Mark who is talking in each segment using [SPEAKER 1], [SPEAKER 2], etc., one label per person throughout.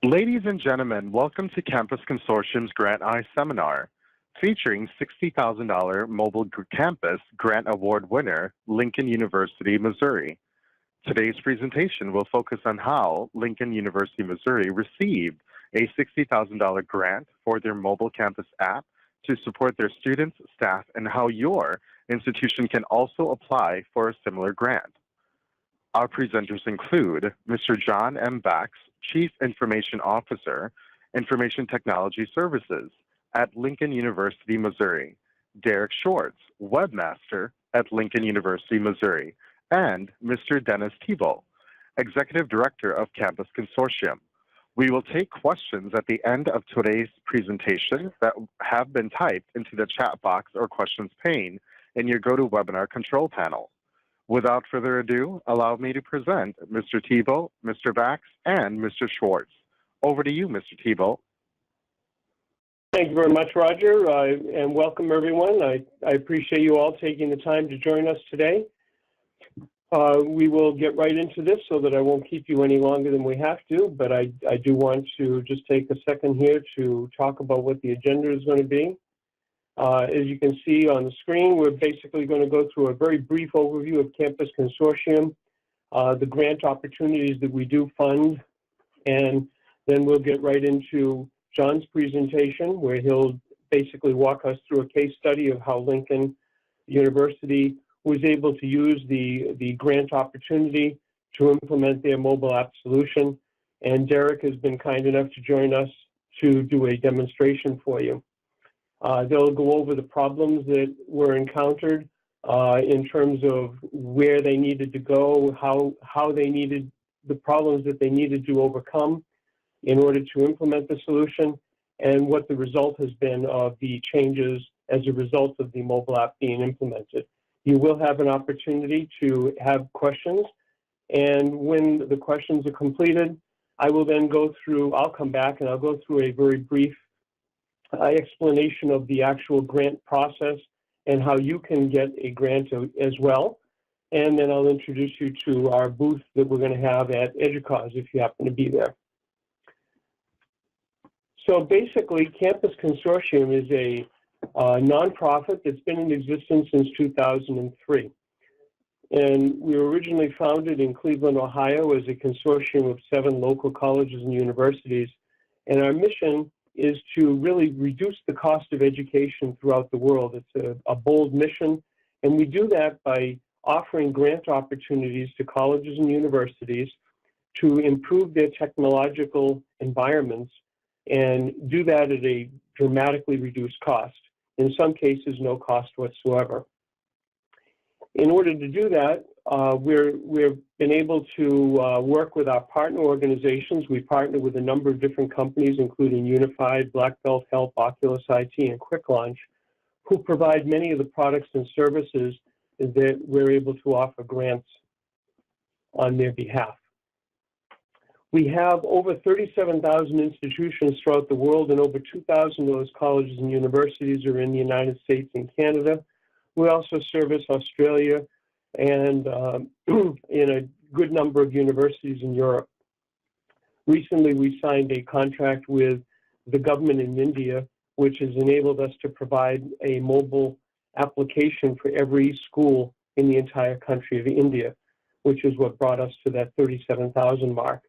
[SPEAKER 1] Ladies and gentlemen, welcome to Campus Consortium's Grant Eye Seminar, featuring $60,000 Mobile Campus Grant Award winner, Lincoln University, Missouri. Today's presentation will focus on how Lincoln University, Missouri received a $60,000 grant for their mobile campus app to support their students, staff, and how your institution can also apply for a similar grant. Our presenters include Mr. John M. Beck, Chief Information Officer, Information Technology Services at Lincoln University, Missouri, Derek Schwartz, Webmaster at Lincoln University, Missouri, and Mr. Dennis Thibault, Executive Director of Campus Consortium. We will take questions at the end of today's presentation that have been typed into the chat box or questions pane in your GoToWebinar control panel. Without further ado, allow me to present Mr. Thibault, Mr. Bax, and Mr. Schwartz. Over to you, Mr. Thibault.
[SPEAKER 2] Thank you very much, Roger, and welcome everyone. I appreciate you all taking the time to join us today. We will get right into this so that I won't keep you any longer than we have to, but I do want to just take a second here to talk about what the agenda is going to be. As you can see on the screen, we're basically going to go through a very brief overview of Campus Consortium, the grant opportunities that we do fund, and then we'll get right into John's presentation, where he'll basically walk us through a case study of how Lincoln University was able to use the grant opportunity to implement their mobile app solution. And Derek has been kind enough to join us to do a demonstration for you. They'll go over the problems that were encountered in terms of where they needed to go, how they needed the problems that they needed to overcome in order to implement the solution, and what the result has been of the changes as a result of the mobile app being implemented. You will have an opportunity to have questions, and when the questions are completed, I will then I'll come back and I'll go through a very brief explanation of the actual grant process and how you can get a grant as well. And then I'll introduce you to our booth that we're going to have at EDUCAUSE if you happen to be there. So basically, Campus Consortium is a nonprofit that's been in existence since 2003. And we were originally founded in Cleveland, Ohio as a consortium of 7 local colleges and universities. And our mission is to really reduce the cost of education throughout the world. It's a bold mission, and we do that by offering grant opportunities to colleges and universities to improve their technological environments and do that at a dramatically reduced cost. In some cases, no cost whatsoever. In order to do that, we've been able to work with our partner organizations. We partner with a number of different companies, including Unified, Black Belt Help, Oculus IT, and Quick Launch, who provide many of the products and services that we're able to offer grants on their behalf. We have over 37,000 institutions throughout the world, and over 2,000 of those colleges and universities are in the United States and Canada. We also service Australia and in a good number of universities in Europe. Recently, we signed a contract with the government in India, which has enabled us to provide a mobile application for every school in the entire country of India, which is what brought us to that 37,000 mark.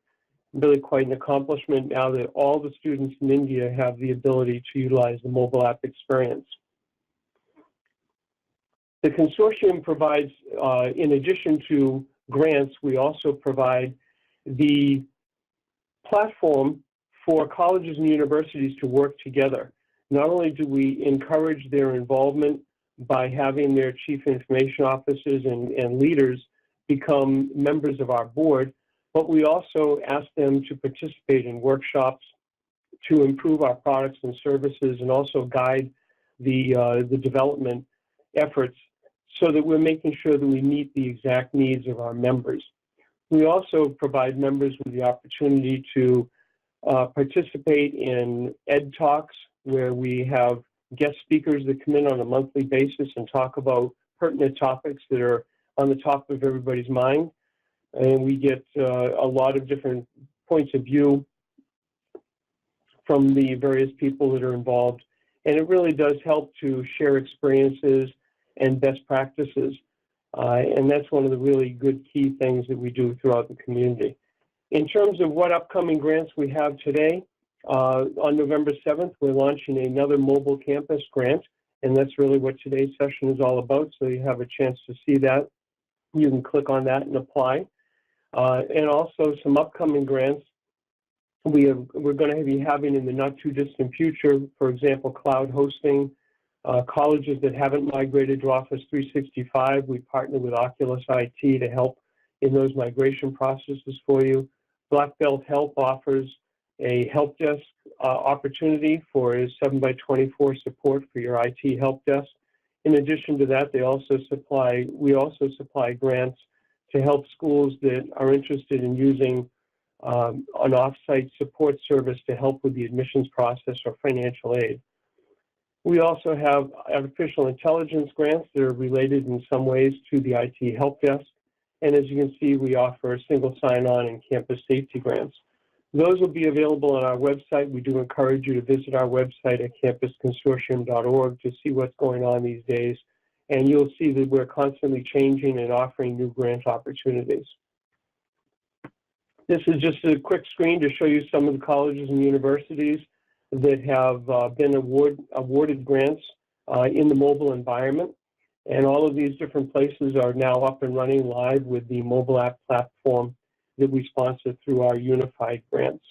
[SPEAKER 2] Really quite an accomplishment now that all the students in India have the ability to utilize the mobile app experience. The consortium provides, in addition to grants, we also provide the platform for colleges and universities to work together. Not only do we encourage their involvement by having their chief information officers and leaders become members of our board, but we also ask them to participate in workshops to improve our products and services and also guide the development efforts so that we're making sure that we meet the exact needs of our members. We also provide members with the opportunity to participate in Ed Talks, where we have guest speakers that come in on a monthly basis and talk about pertinent topics that are on the top of everybody's mind. And we get a lot of different points of view from the various people that are involved. And it really does help to share experiences and best practices. And that's one of the really good key things that we do throughout the community. In terms of what upcoming grants we have today, on November 7th, we're launching another mobile campus grant, and that's really what today's session is all about, so you have a chance to see that. You can click on that and apply. And also some upcoming grants we're going to be having in the not-too-distant future, for example, cloud hosting. Colleges that haven't migrated to Office 365, we partner with Oculus IT to help in those migration processes for you. Black Belt Help offers a help desk opportunity for 7x24 support for your IT help desk. In addition to that, we also supply grants to help schools that are interested in using an off-site support service to help with the admissions process or financial aid. We also have artificial intelligence grants that are related in some ways to the IT help desk. And as you can see, we offer single sign-on and campus safety grants. Those will be available on our website. We do encourage you to visit our website at campusconsortium.org to see what's going on these days. And you'll see that we're constantly changing and offering new grant opportunities. This is just a quick screen to show you some of the colleges and universities that have been awarded grants in the mobile environment. And all of these different places are now up and running live with the mobile app platform that we sponsor through our unified grants.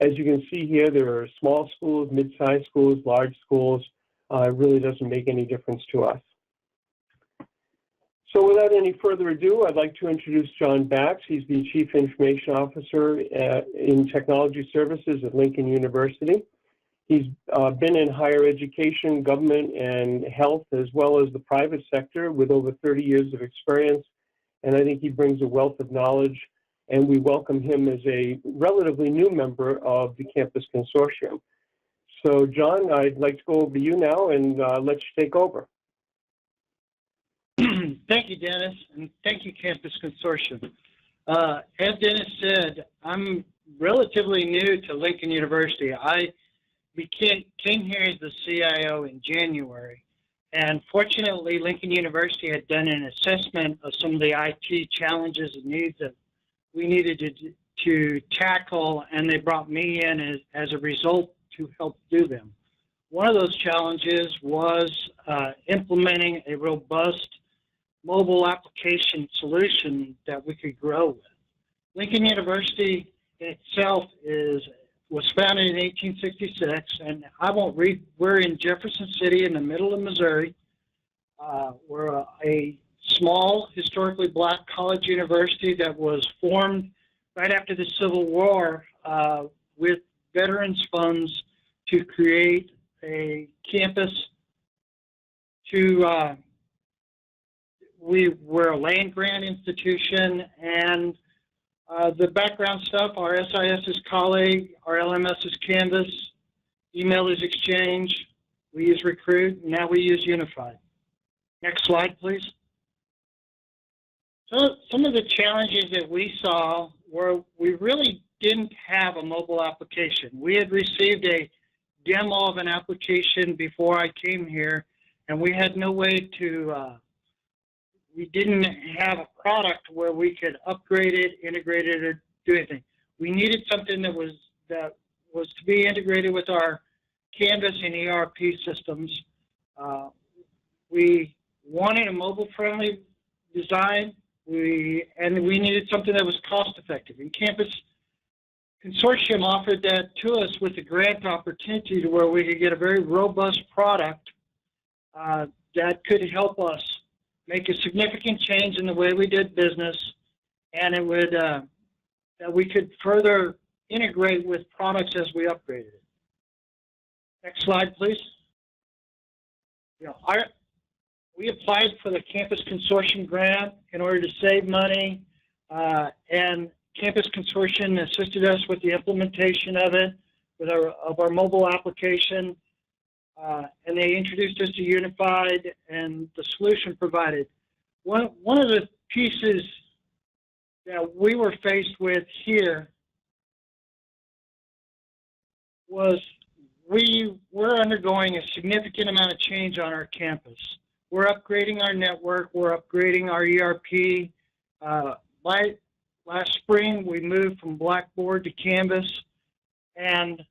[SPEAKER 2] As you can see here, there are small schools, mid-sized schools, large schools. It really doesn't make any difference to us. So without any further ado, I'd like to introduce John Bax. He's the Chief Information Officer in Technology Services at Lincoln University. He's been in higher education, government, and health, as well as the private sector with over 30 years of experience. And I think he brings a wealth of knowledge, and we welcome him as a relatively new member of the Campus Consortium. So John, I'd like to go over to you now and let you take over.
[SPEAKER 3] Thank you, Dennis, and thank you, Campus Consortium. As Dennis said, I'm relatively new to Lincoln University. I came here as the CIO in January, and fortunately, Lincoln University had done an assessment of some of the IT challenges and needs that we needed to tackle, and they brought me in as a result to help do them. One of those challenges was implementing a robust mobile application solution that we could grow with. Lincoln University itself was founded in 1866, and I won't read. We're in Jefferson City in the middle of Missouri. We're a small, historically black college university that was formed right after the Civil War with veterans funds to create a campus to we're a land grant institution, and the background stuff, our SIS is colleague, our LMS is Canvas, email is Exchange, we use Recruit, and now we use Unified. Next slide, please. So some of the challenges that we saw were we really didn't have a mobile application. We had received a demo of an application before I came here, and we had no way to we didn't have a product where we could upgrade it, integrate it, or do anything. We needed something that was to be integrated with our Canvas and ERP systems. We wanted a mobile-friendly design, and we needed something that was cost-effective. And Campus Consortium offered that to us with a grant opportunity to where we could get a very robust product that could help us make a significant change in the way we did business, and it would that we could further integrate with products as we upgraded it. Next slide, please. We applied for the Campus Consortium grant in order to save money, and Campus Consortium assisted us with the implementation of it, of our mobile application. And they introduced us to Unified and the solution provided. One of the pieces that we were faced with here was we're undergoing a significant amount of change on our campus. We're upgrading our network. We're upgrading our ERP. Last spring, we moved from Blackboard to Canvas, and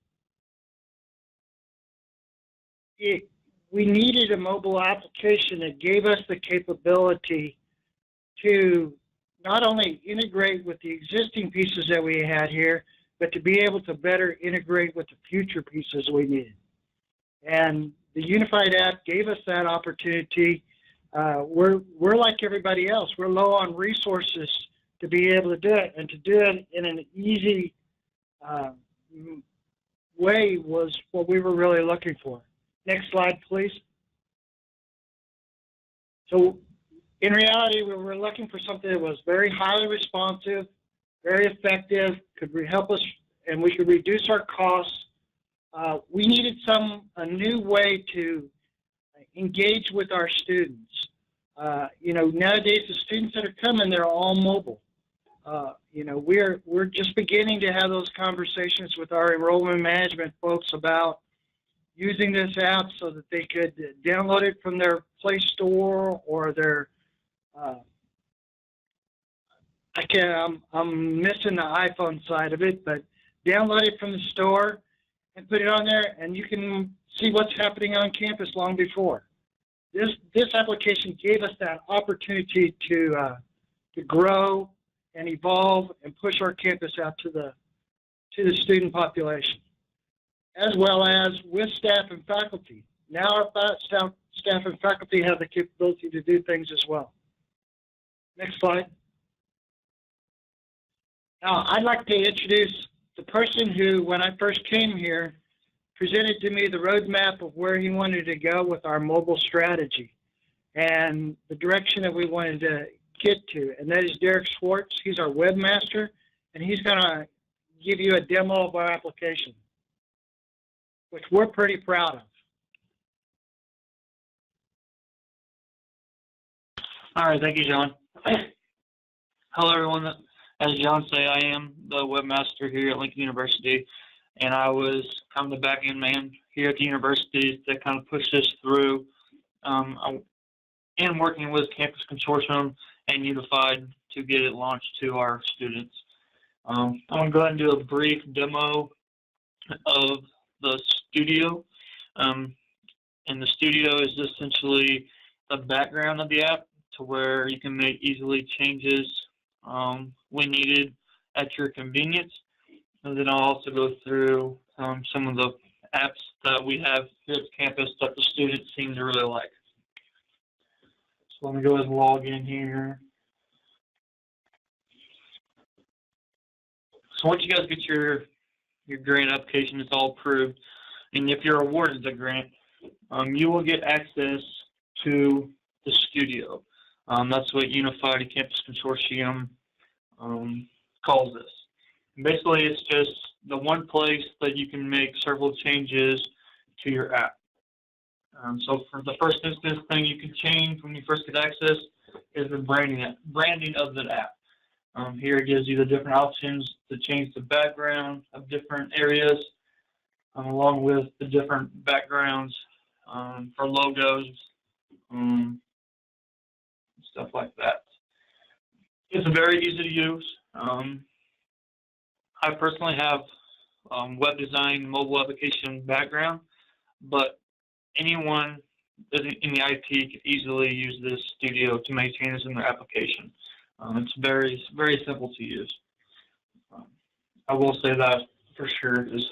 [SPEAKER 3] we needed a mobile application that gave us the capability to not only integrate with the existing pieces that we had here, but to be able to better integrate with the future pieces we needed. And the Unified app gave us that opportunity. We're like everybody else. We're low on resources to be able to do it, and to do it in an easy way was what we were really looking for. Next slide, please. So in reality, we were looking for something that was very highly responsive, very effective, could help us, and we could reduce our costs. We needed a new way to engage with our students. You know, nowadays the students that are coming, they're all mobile. You know, we're just beginning to have those conversations with our enrollment management folks about using this app so that they could download it from their Play Store or their I'm missing the iPhone side of it, but download it from the store and put it on there, and you can see what's happening on campus long before. This application gave us that opportunity to grow and evolve and push our campus out to the student population, as well as with staff and faculty. Now our staff and faculty have the capability to do things as well. Next slide. Now, I'd like to introduce the person who, when I first came here, presented to me the roadmap of where he wanted to go with our mobile strategy and the direction that we wanted to get to, and that is Derek Schwartz. He's our webmaster, and he's going to give you a demo of our application, which we're pretty proud of.
[SPEAKER 4] All right, thank you, John. Hello, everyone. As John said, I am the webmaster here at Lincoln University, and I was kind of the back-end man here at the university to kind of push this through, and working with Campus Consortium and Unified to get it launched to our students. I'm going to go ahead and do a brief demo of the studio. And the studio is essentially the background of the app to where you can make easily changes when needed at your convenience. And then I'll also go through some of the apps that we have here at campus that the students seem to really like. So let me go ahead and log in here. So once you guys get your grant application, it's all approved, and if you're awarded the grant, you will get access to the studio. That's what Unified Campus Consortium calls this. And basically, it's just the one place that you can make several changes to your app. So for the first instance thing you can change when you first get access is the branding of the app. Here it gives you the different options to change the background of different areas, along with the different backgrounds for logos, stuff like that. It's very easy to use. I personally have web design, mobile application background, but anyone in the IT can easily use this studio to make changes in their application. It's very simple to use. I will say that for sure, because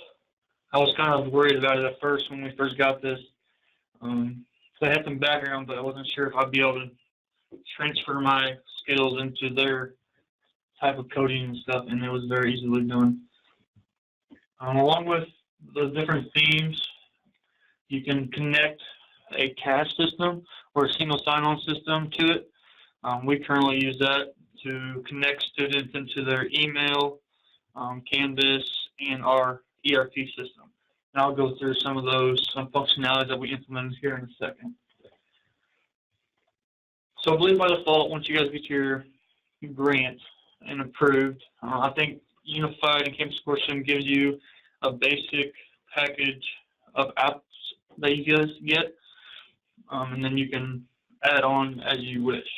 [SPEAKER 4] I was kind of worried about it at first when we first got this. So I had some background, but I wasn't sure if I'd be able to transfer my skills into their type of coding and stuff, and it was very easily done. Along with the different themes, you can connect a cache system or a single sign-on system to it. We currently use that to connect students into their email, Canvas, and our ERP system. And I'll go through some functionalities that we implemented here in a second. So I believe by default, once you guys get your grant and approved, I think Unified and Campus Consortium gives you a basic package of apps that you guys get, and then you can add on as you wish,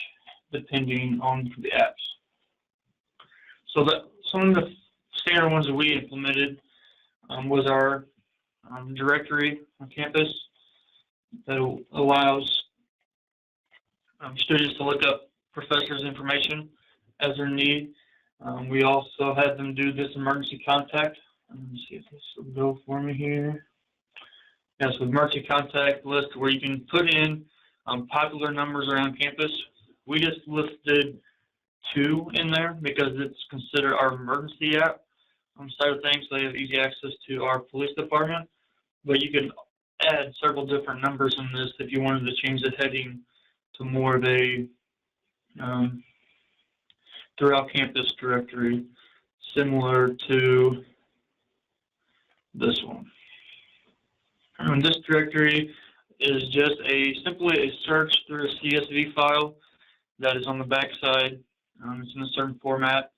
[SPEAKER 4] depending on the apps. So that some of the standard ones that we implemented was our directory on campus that allows students to look up professors' information as their need. We also had them do this emergency contact. Let me see if this will go for me here. Yes, with emergency contact list where you can put in popular numbers around campus. We just listed 2 in there because it's considered our emergency app side of things, so they have easy access to our police department. But you can add several different numbers in this if you wanted to change the heading to more of a throughout campus directory, similar to this one. And this directory is just simply a search through a CSV file that is on the back side. It's in a certain format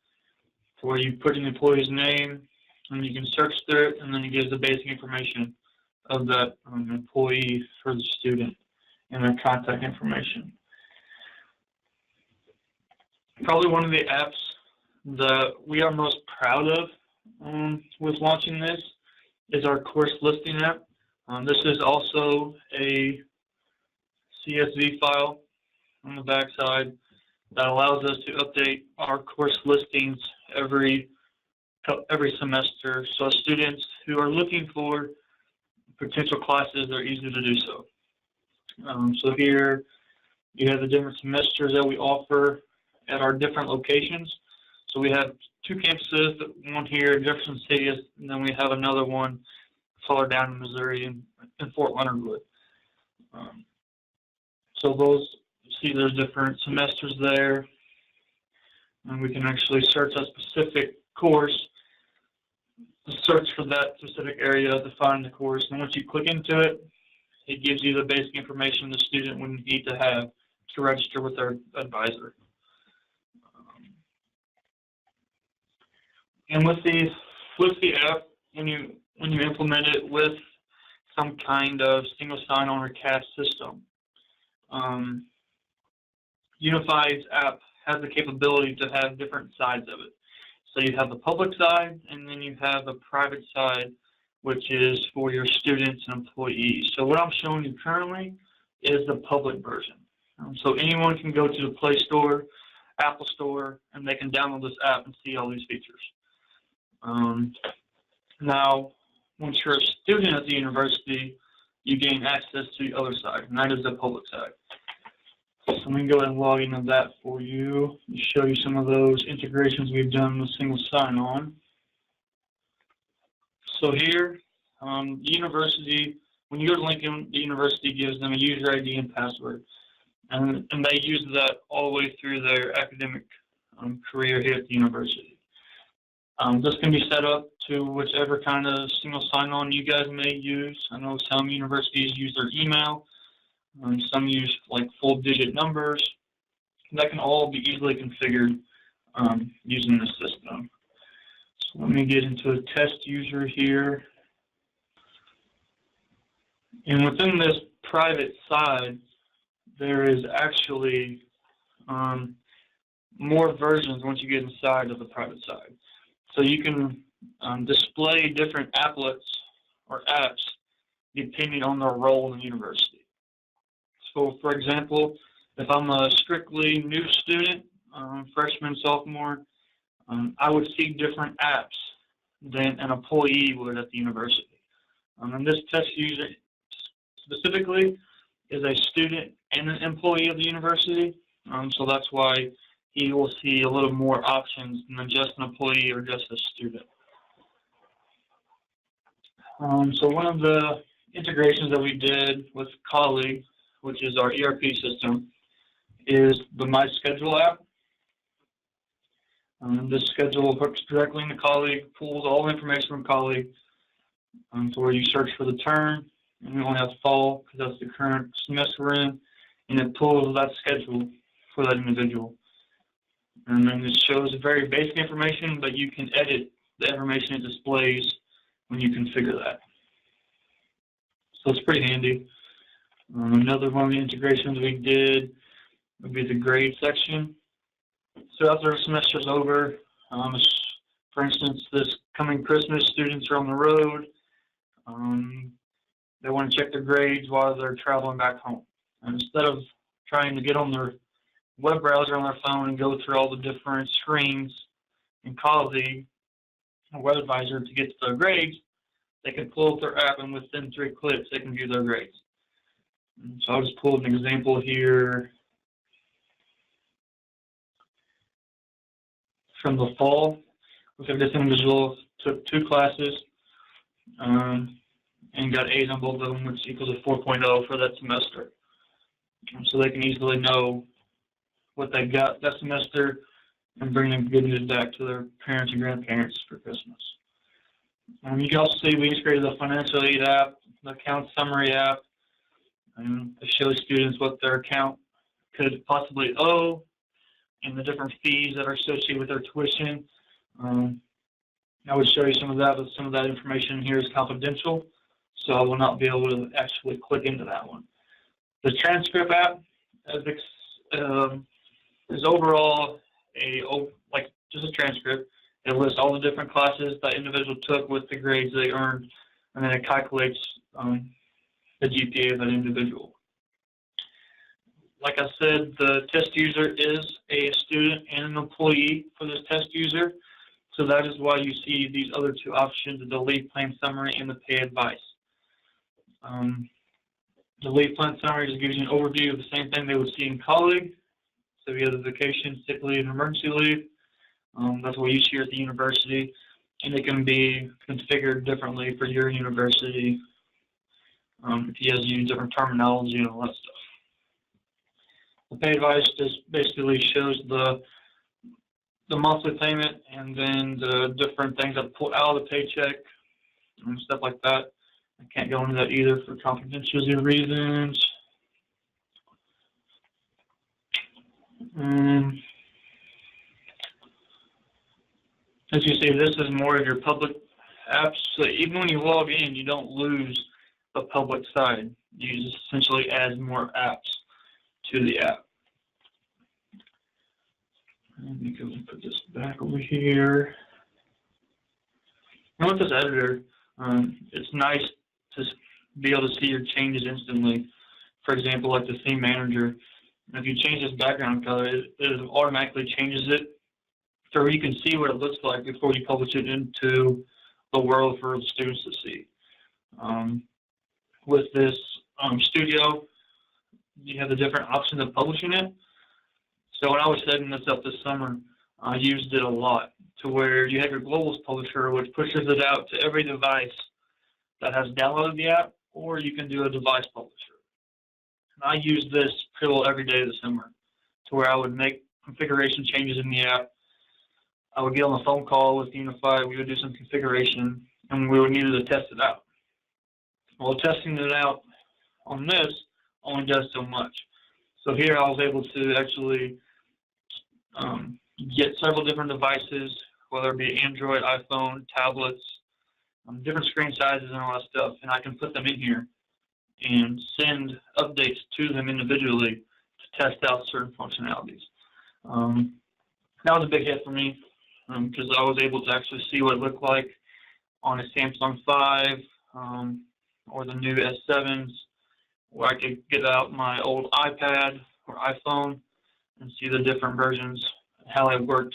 [SPEAKER 4] where you put in the employee's name and you can search through it, and then it gives the basic information of that employee for the student and their contact information. Probably one of the apps that we are most proud of with launching this is our course listing app. This is also a CSV file on the back side that allows us to update our course listings every semester, so students who are looking for potential classes are easy to do so. So here you have the different semesters that we offer at our different locations. So we have 2 campuses, one here in Jefferson City, and then we have another one farther down in Missouri in Fort Leonard Wood. So those, see there's different semesters there, and we can actually search a specific course, search for that specific area to find the course, and once you click into it, it gives you the basic information the student would need to have to register with their advisor. And with the app, when you implement it with some kind of single sign-on or CAS system, Unified's app has the capability to have different sides of it. So you have the public side, and then you have a private side, which is for your students and employees. So what I'm showing you currently is the public version. So anyone can go to the Play Store, Apple Store, and they can download this app and see all these features. Now, once you're a student at the university, you gain access to the other side, and that is the public side. So let me go ahead and log into that for you and show you some of those integrations we've done with single sign-on. So here, the university, when you go to Lincoln, the university gives them a user ID and password, and they use that all the way through their academic career here at the university. This can be set up to whichever kind of single sign-on you guys may use. I know some universities use their email, some use like full digit numbers. That can all be easily configured using the system. So let me get into a test user here. And within this private side, there is actually more versions once you get inside of the private side. So you can display different applets or apps depending on their role in the university. So for example, if I'm a strictly new student, freshman, sophomore, I would see different apps than an employee would at the university. And this test user specifically is a student and an employee of the university, so that's why he will see a little more options than just an employee or just a student. So one of the integrations that we did with Colleague, which is our ERP system, is the My Schedule app. This schedule hooks directly into Colleague, pulls all the information from Colleague, to where you search for the term, and we only have fall because that's the current semester we're in, and it pulls that schedule for that individual. And then it shows very basic information, but you can edit the information it displays when you configure that. So it's pretty handy. Another one of the integrations we did would be the grade section. So after the semester's over, for instance, this coming Christmas, students are on the road. They want to check their grades while they're traveling back home. And instead of trying to get on their web browser on their phone and go through all the different screens and call the web advisor to get to their grades, they can pull up their app, and within 3 clicks, they can view their grades. So I'll just pull an example here from the fall. Looks like this individual took 2 classes and got A's on both of them, which equals a 4.0 for that semester. So they can easily know what they got that semester and bring them good news back to their parents and grandparents for Christmas. You can also see we integrated the financial aid app, the account summary app, to show students what their account could possibly owe and the different fees that are associated with their tuition. I would show you some of that, but some of that information here is confidential, so I will not be able to actually click into that one. The transcript app is overall just a transcript. It lists all the different classes that individual took with the grades they earned, and then it calculates the GPA of that individual. Like I said, the test user is a student and an employee for this test user, so that is why you see these other 2 options, the leave plan summary and the pay advice. The leave plan summary just gives you an overview of the same thing they would see in college. So we have the vacation, sick leave, and emergency leave. That's what we use here at the university, and it can be configured differently for your university if you guys use different terminology and all that stuff. The pay advice just basically shows the monthly payment and then the different things that pull out of the paycheck and stuff like that. I can't go into that either for confidentiality reasons. As you see, this is more of your public apps. So even when you log in, you don't lose the public side. You just essentially add more apps to the app. Let me go and put this back over here. And with this editor, it's nice to be able to see your changes instantly. For example, like the theme manager. If you change this background color, it automatically changes it so you can see what it looks like before you publish it into the world for the students to see. With this studio, you have the different options of publishing it. So when I was setting this up this summer, I used it a lot to where you have your globals publisher, which pushes it out to every device that has downloaded the app, or you can do a device publisher. And I used this pretty well every day this summer to where I would make configuration changes in the app. I would get on a phone call with Unify, we would do some configuration, and we would need to test it out. Well, testing it out on this only does so much. So here I was able to actually get several different devices, whether it be Android, iPhone, tablets, different screen sizes and all that stuff, and I can put them in here and send updates to them individually to test out certain functionalities. That was a big hit for me because I was able to actually see what it looked like on a Samsung 5 or the new S7s, where I could get out my old iPad or iPhone and see the different versions, how they worked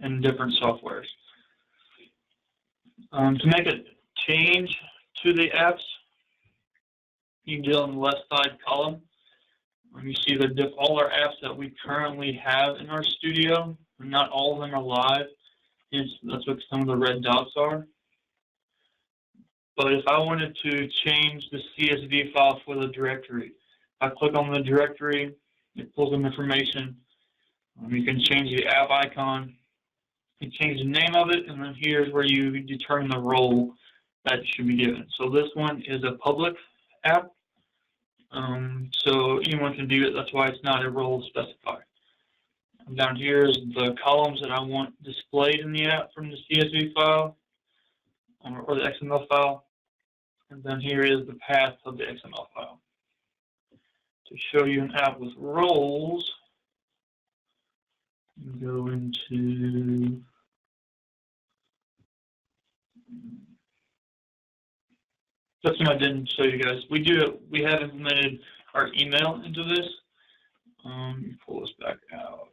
[SPEAKER 4] in different softwares. To make a change to the apps, you can do it on the left side column. You see all our apps that we currently have in our studio. Not all of them are live. That's what some of the red dots are. But if I wanted to change the CSV file for the directory, I click on the directory, it pulls in information. You can change the app icon, you can change the name of it, and then here's where you determine the role that should be given. So this one is a public app, so anyone can do it. That's why it's not a role specified. Down here is the columns that I want displayed in the app from the CSV file or the XML file. And then here is the path of the XML file. To show you an app with roles, you go into something I didn't show you guys. We have implemented our email into this. Let me pull this back out.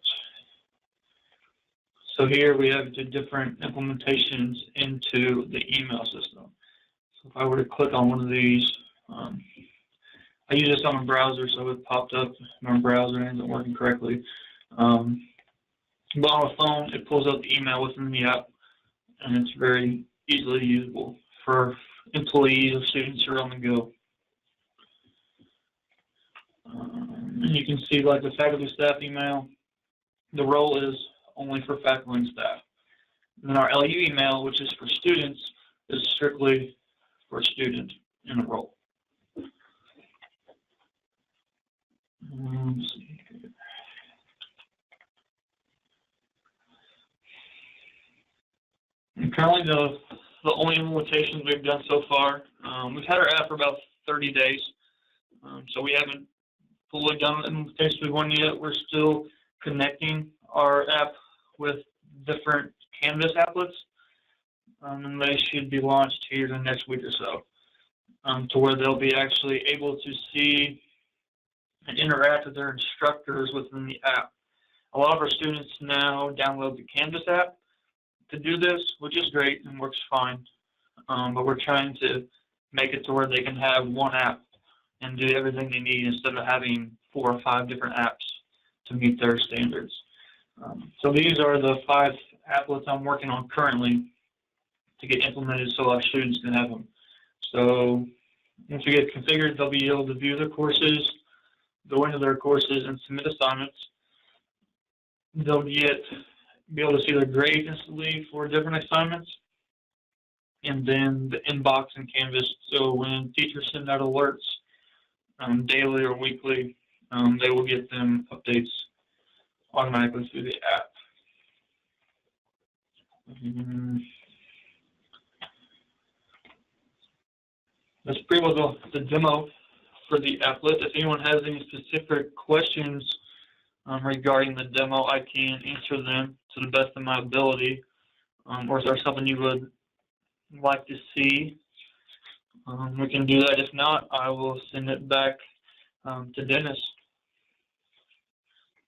[SPEAKER 4] So here we have the different implementations into the email system. So if I were to click on one of these, I use this on a browser, so it popped up in our browser and isn't working correctly. But on a phone, it pulls out the email within the app, and it's very easily usable for employees or students who are on the go. And you can see, like the faculty staff email, the role is only for faculty and staff. And then our LU email, which is for students, is strictly for a student in a role. Let's see here. And currently, the only implementations we've done so far, we've had our app for about 30 days, so we haven't fully done the implementations we want yet. We're still connecting our app with different Canvas applets, and they should be launched here in the next week or so, to where they'll be actually able to see and interact with their instructors within the app. A lot of our students now download the Canvas app to do this, which is great and works fine, but we're trying to make it to where they can have one app and do everything they need instead of having 4 or 5 different apps to meet their standards. So these are the 5 applets I'm working on currently to get implemented so our students can have them. So once we get configured, they'll be able to view their courses, go into their courses, and submit assignments. They'll be able to see their grade instantly for different assignments, and then the inbox in Canvas, so when teachers send out alerts daily or weekly, they will get them updates automatically through the app. That's pretty well the demo for the applet. If anyone has any specific questions regarding the demo, I can answer them to the best of my ability. Or if there's something you would like to see, we can do that. If not, I will send it back to Dennis.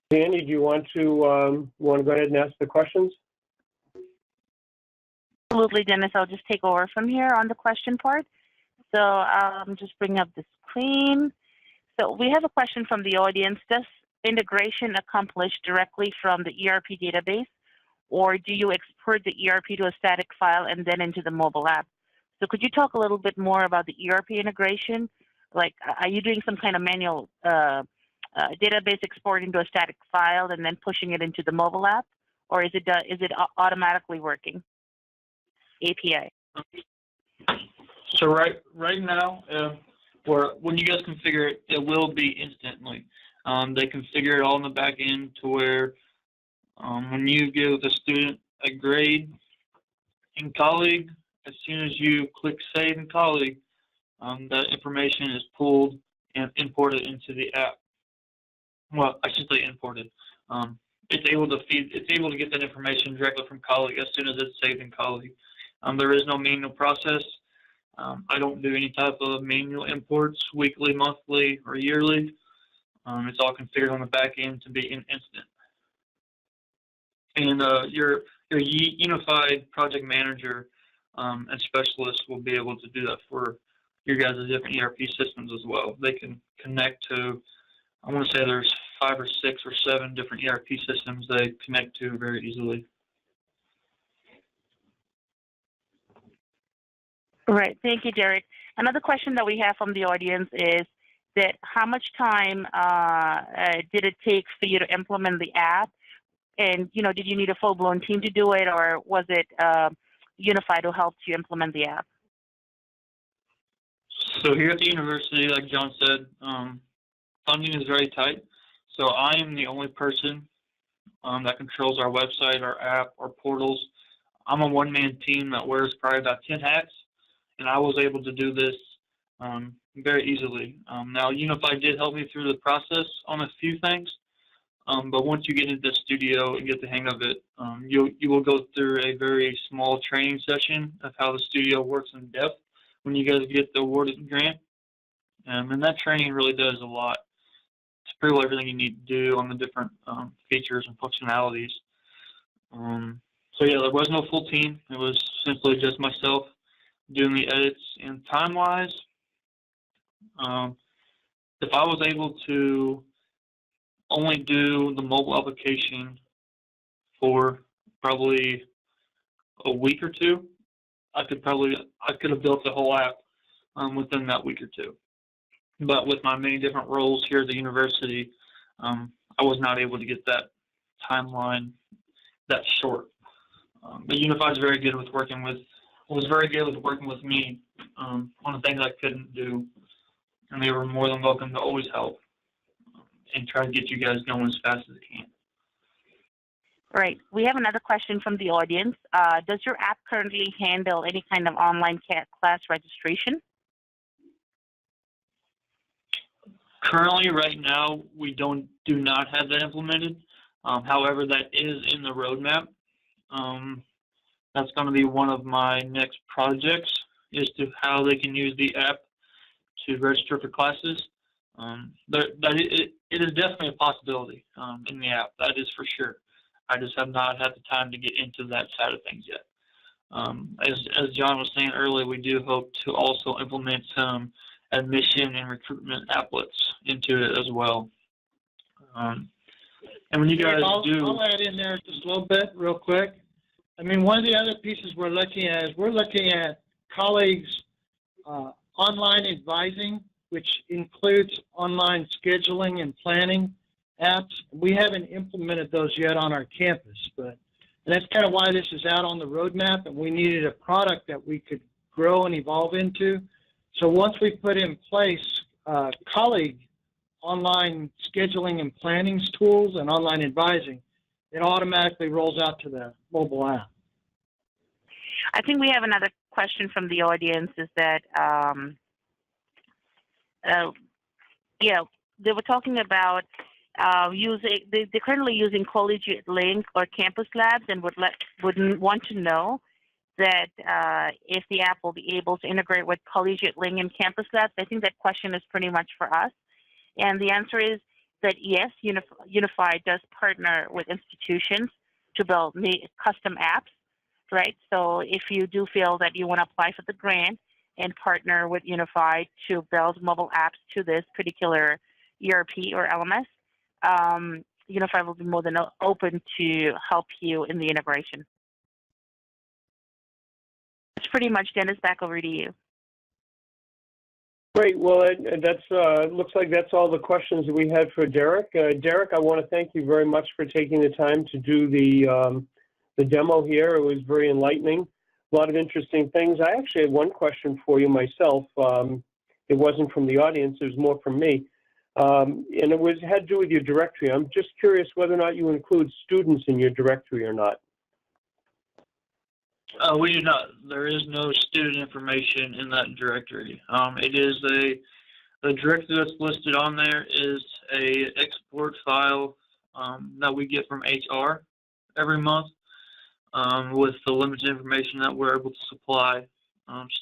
[SPEAKER 2] Danny, do you want to go ahead and ask the questions?
[SPEAKER 5] Absolutely, Dennis. I'll just take over from here on the question part. So just bring up the screen. So we have a question from the audience. Does integration accomplish directly from the ERP database, or do you export the ERP to a static file and then into the mobile app? So could you talk a little bit more about the ERP integration? Like, are you doing some kind of manual database export into a static file and then pushing it into the mobile app, or is it automatically working? API.
[SPEAKER 4] So right now, when you guys configure it, it will be instantly. They configure it all in the back end to where when you give the student a grade in Colleague, as soon as you click Save in Colleague, that information is pulled and imported into the app. Well, I should say imported. It's able to get that information directly from Colleague as soon as it's saved in Colleague. There is no manual process. I don't do any type of manual imports weekly, monthly, or yearly. It's all configured on the back end to be in instant. And your unified project manager and specialist will be able to do that for your guys' different ERP systems as well. They can connect to, I want to say there's 5 or 6 or 7 different ERP systems they connect to very easily.
[SPEAKER 5] Right. Thank you, Derek. Another question that we have from the audience is that how much time did it take for you to implement the app? And, did you need a full-blown team to do it, or was it Unified who helped you implement the app?
[SPEAKER 4] So here at the university, like John said, funding is very tight. So I am the only person that controls our website, our app, our portals. I'm a one-man team that wears probably about 10 hats, and I was able to do this very easily. Now, Unify did help me through the process on a few things, but once you get into the studio and get the hang of it, you will go through a very small training session of how the studio works in depth when you guys get the awarded grant. And that training really does a lot to pretty well everything you need to do on the different features and functionalities. So yeah, there was no full team. It was simply just myself doing the edits. And time-wise, if I was able to only do the mobile application for probably a week or two, I could have built the whole app within that week or two. But with my many different roles here at the university, I was not able to get that timeline that short. But Unify is very good with working with me on the things I couldn't do, and they were more than welcome to always help and try to get you guys going as fast as they can.
[SPEAKER 5] Right. We have another question from the audience. Does your app currently handle any kind of online class registration?
[SPEAKER 4] Currently, right now, we do not have that implemented. However, that is in the roadmap. That's going to be one of my next projects, is to how they can use the app to register for classes. It is definitely a possibility in the app. That is for sure. I just have not had the time to get into that side of things yet. As John was saying earlier, we do hope to also implement some admission and recruitment applets into it as well. And when you guys
[SPEAKER 3] I'll add in there just a little bit real quick. I mean, one of the other pieces we're looking at is colleagues' online advising, which includes online scheduling and planning apps. We haven't implemented those yet on our campus, and that's kind of why this is out on the roadmap, and we needed a product that we could grow and evolve into. So once we put in place colleague online scheduling and planning tools and online advising, it automatically rolls out to the mobile app.
[SPEAKER 5] I think we have another question from the audience, is that, they were talking about they're currently using Collegiate Link or Campus Labs, and would want to know that if the app will be able to integrate with Collegiate Link and Campus Labs. I think that question is pretty much for us. And the answer is that yes, Unify does partner with institutions to build custom apps, right? So if you do feel that you want to apply for the grant and partner with Unify to build mobile apps to this particular ERP or LMS, Unify will be more than open to help you in the integration. That's pretty much, Dennis, back over to you.
[SPEAKER 2] Great. Well, that's looks like that's all the questions that we had for Derek. Derek, I want to thank you very much for taking the time to do the demo here. It was very enlightening. A lot of interesting things. I actually had one question for you myself. It wasn't from the audience. It was more from me. And it had to do with your directory. I'm just curious whether or not you include students in your directory or not.
[SPEAKER 4] We do not. There is no student information in that directory. It is the directory that's listed on there is a export file that we get from HR every month with the limited information that we're able to supply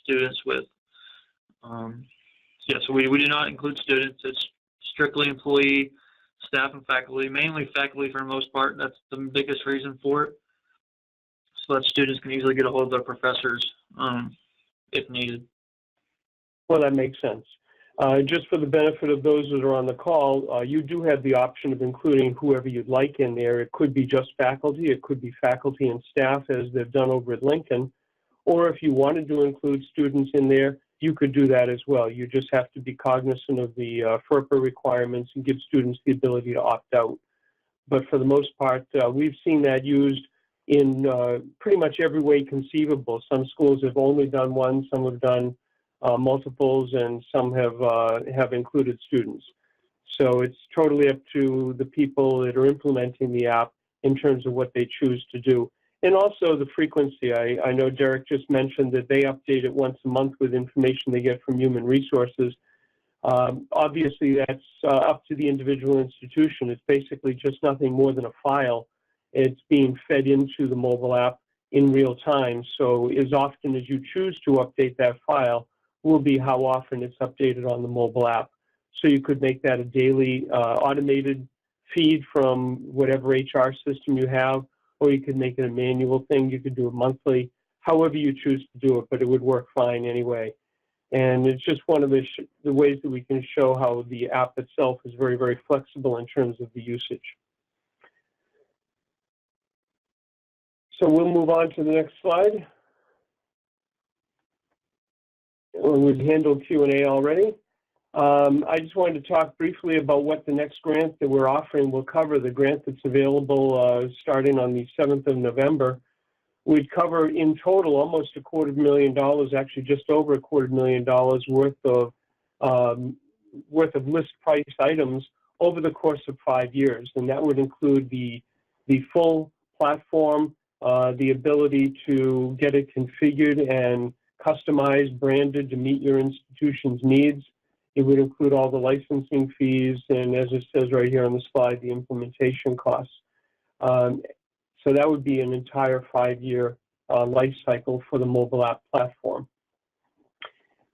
[SPEAKER 4] students with. Yeah, so we do not include students. It's strictly employee, staff, and faculty, mainly faculty for the most part. That's the biggest reason for it, so that students can easily get a hold of their professors if needed.
[SPEAKER 2] Well, that makes sense. Just for the benefit of those that are on the call, you do have the option of including whoever you'd like in there. It could be just faculty, it could be faculty and staff, as they've done over at Lincoln, or if you wanted to include students in there, you could do that as well. You just have to be cognizant of the FERPA requirements and give students the ability to opt out. But for the most part, we've seen that used in pretty much every way conceivable. Some schools have only done one, some have done multiples, and some have included students. So it's totally up to the people that are implementing the app in terms of what they choose to do. And also the frequency. I know Derek just mentioned that they update it once a month with information they get from Human Resources. Obviously, that's up to the individual institution. It's basically just nothing more than a file. It's being fed into the mobile app in real time. So as often as you choose to update that file will be how often it's updated on the mobile app. So you could make that a daily automated feed from whatever HR system you have, or you could make it a manual thing. You could do it monthly, however you choose to do it, but it would work fine anyway. And it's just one of the ways that we can show how the app itself is very, very flexible in terms of the usage. So we'll move on to the next slide. We've handled Q&A already. I just wanted to talk briefly about what the next grant that we're offering will cover. The grant that's available starting on the 7th of November would cover in total almost $250,000, actually just over $250,000 worth of list price items over the course of 5 years. And that would include the full platform, the ability to get it configured and customized, branded to meet your institution's needs. It would include all the licensing fees and, as it says right here on the slide, the implementation costs. So that would be an entire 5-year life cycle for the mobile app platform.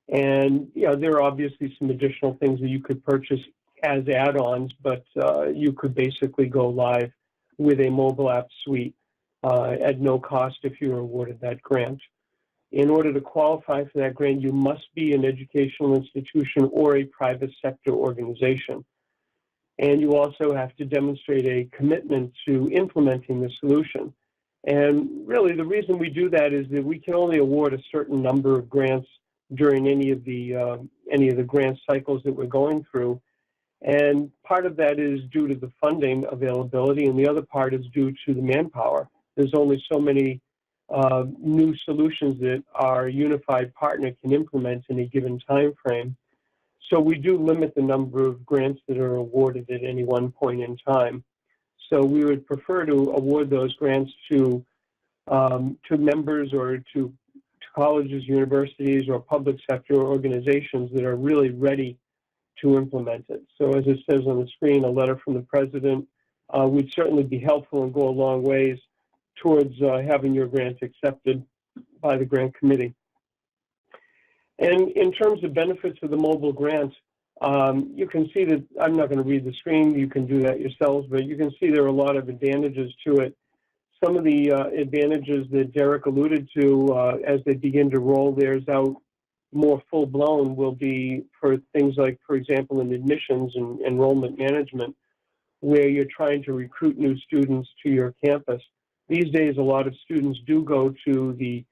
[SPEAKER 2] And there are obviously some additional things that you could purchase as add-ons, but you could basically go live with a mobile app suite at no cost if you were awarded that grant. In order to qualify for that grant, you must be an educational institution or a private sector organization. And you also have to demonstrate a commitment to implementing the solution. And really, the reason we do that is that we can only award a certain number of grants during any of the grant cycles that we're going through. And part of that is due to the funding availability, and the other part is due to the manpower. There's only so many new solutions that our unified partner can implement in a given time frame. So we do limit the number of grants that are awarded at any one point in time. So we would prefer to award those grants to members or to colleges, universities, or public sector organizations that are really ready to implement it. So as it says on the screen, a letter from the president would certainly be helpful and go a long ways towards having your grant accepted by the grant committee. And in terms of benefits of the mobile grant, you can see that, I'm not going to read the screen, you can do that yourselves, but you can see there are a lot of advantages to it. Some of the advantages that Derek alluded to as they begin to roll theirs out more full-blown will be for things like, for example, in admissions and enrollment management, where you're trying to recruit new students to your campus. These days, a lot of students do go to the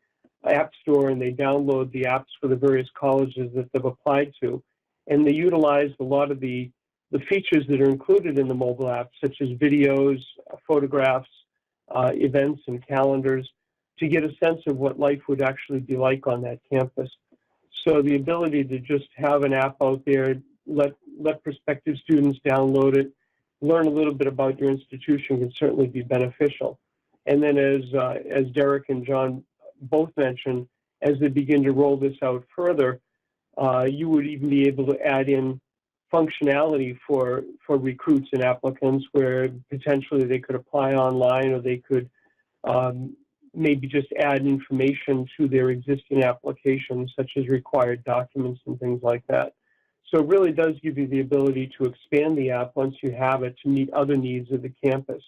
[SPEAKER 2] App Store and they download the apps for the various colleges that they've applied to. And they utilize a lot of the features that are included in the mobile app, such as videos, photographs, events, and calendars, to get a sense of what life would actually be like on that campus. So the ability to just have an app out there, let prospective students download it, learn a little bit about your institution can certainly be beneficial. And then as Derek and John both mentioned, as they begin to roll this out further, you would even be able to add in functionality for recruits and applicants where potentially they could apply online, or they could maybe just add information to their existing applications, such as required documents and things like that. So it really does give you the ability to expand the app once you have it to meet other needs of the campus.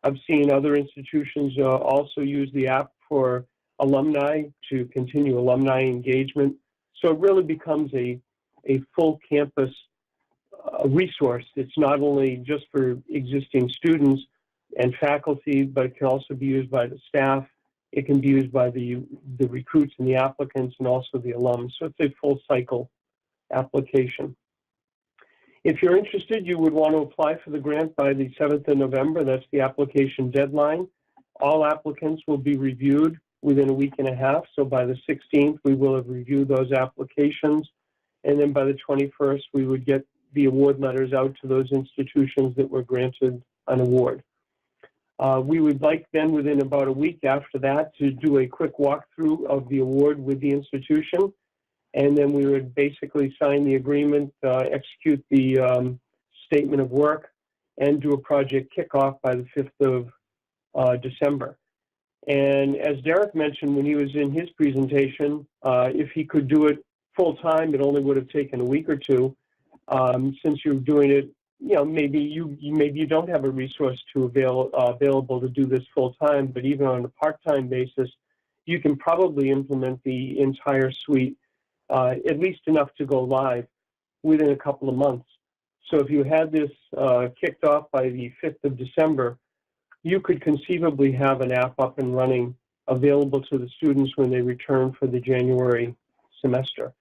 [SPEAKER 2] I've seen other institutions also use the app for alumni to continue alumni engagement. So it really becomes a full campus resource. It's not only just for existing students and faculty, but it can also be used by the staff. It can be used by the recruits and the applicants, and also the alums. So it's a full cycle application. If you're interested, you would want to apply for the grant by the 7th of November. That's the application deadline. All applicants will be reviewed within a week and a half. So by the 16th, we will have reviewed those applications. And then by the 21st, we would get the award letters out to those institutions that were granted an award. We would like then within about a week after that to do a quick walkthrough of the award with the institution. And then we would basically sign the agreement, execute the statement of work, and do a project kickoff by the 5th of December. And as Derek mentioned when he was in his presentation, if he could do it full-time, it only would have taken a week or two. Since you're doing it, maybe you don't have a resource available to do this full-time, but even on a part-time basis, you can probably implement the entire suite, at least enough to go live within a couple of months. So if you had this kicked off by the 5th of December, you could conceivably have an app up and running available to the students when they return for the January semester.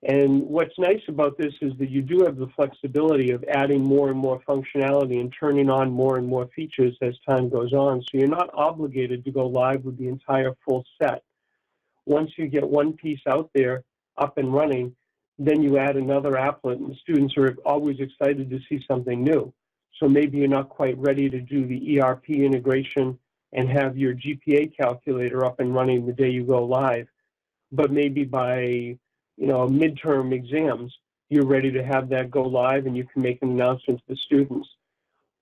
[SPEAKER 2] And what's nice about this is that you do have the flexibility of adding more and more functionality and turning on more and more features as time goes on. So you're not obligated to go live with the entire full set. Once you get one piece out there up and running, then you add another applet, and the students are always excited to see something new. So maybe you're not quite ready to do the ERP integration and have your GPA calculator up and running the day you go live, but maybe by midterm exams, you're ready to have that go live and you can make an announcement to the students.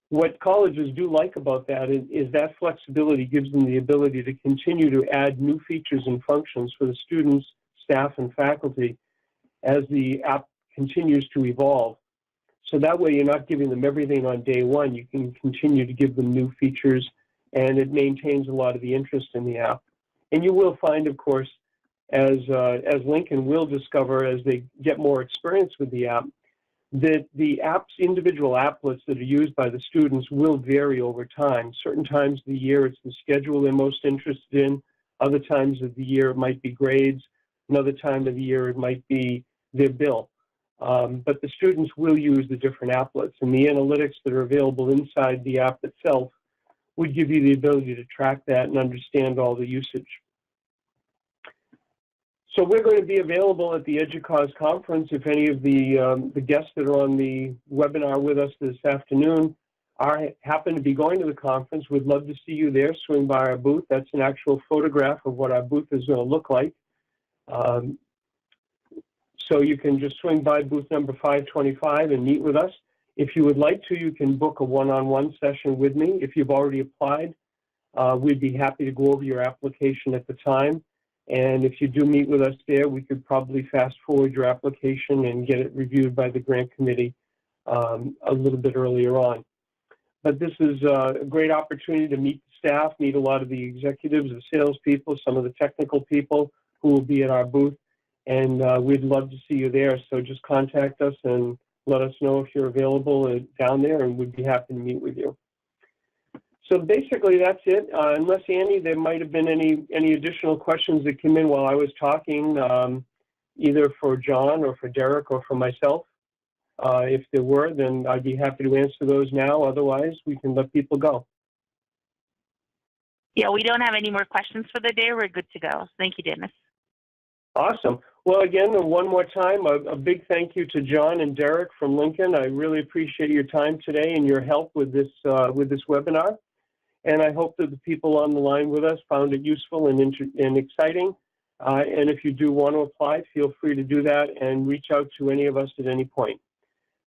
[SPEAKER 2] What colleges do like about that is that flexibility gives them the ability to continue to add new features and functions for the students, staff, and faculty as the app continues to evolve. So that way you're not giving them everything on day one. You can continue to give them new features, and it maintains a lot of the interest in the app. And you will find, of course, as Lincoln will discover as they get more experience with the app, that the individual applets that are used by the students will vary over time. Certain times of the year it's the schedule they're most interested in. Other times of the year it might be grades. Another time of the year it might be their bill. But the students will use the different applets, and the analytics that are available inside the app itself would give you the ability to track that and understand all the usage. So we're going to be available at the EDUCAUSE conference. If any of the guests that are on the webinar with us this afternoon happen to be going to the conference, we'd love to see you there. Swing by our booth. That's an actual photograph of what our booth is going to look like. So you can just swing by booth number 525 and meet with us. If you would like to, you can book a one-on-one session with me. If you've already applied, we'd be happy to go over your application at the time. And if you do meet with us there, we could probably fast forward your application and get it reviewed by the grant committee a little bit earlier on. But this is a great opportunity to meet the staff, meet a lot of the executives, the salespeople, some of the technical people who will be at our booth. And we'd love to see you there. So just contact us and let us know if you're available down there, and we'd be happy to meet with you. So basically that's it. Unless, Andy, there might have been any additional questions that came in while I was talking, either for John or for Derek or for myself. If there were, then I'd be happy to answer those now. Otherwise, we can let people go.
[SPEAKER 5] Yeah, we don't have any more questions for the day. We're good to go. Thank you, Dennis.
[SPEAKER 2] Awesome. Well, again, one more time, a big thank you to John and Derek from Lincoln. I really appreciate your time today and your help with this webinar. And I hope that the people on the line with us found it useful and exciting. And if you do want to apply, feel free to do that and reach out to any of us at any point.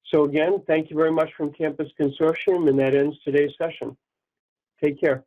[SPEAKER 2] So again, thank you very much from Campus Consortium, and that ends today's session. Take care.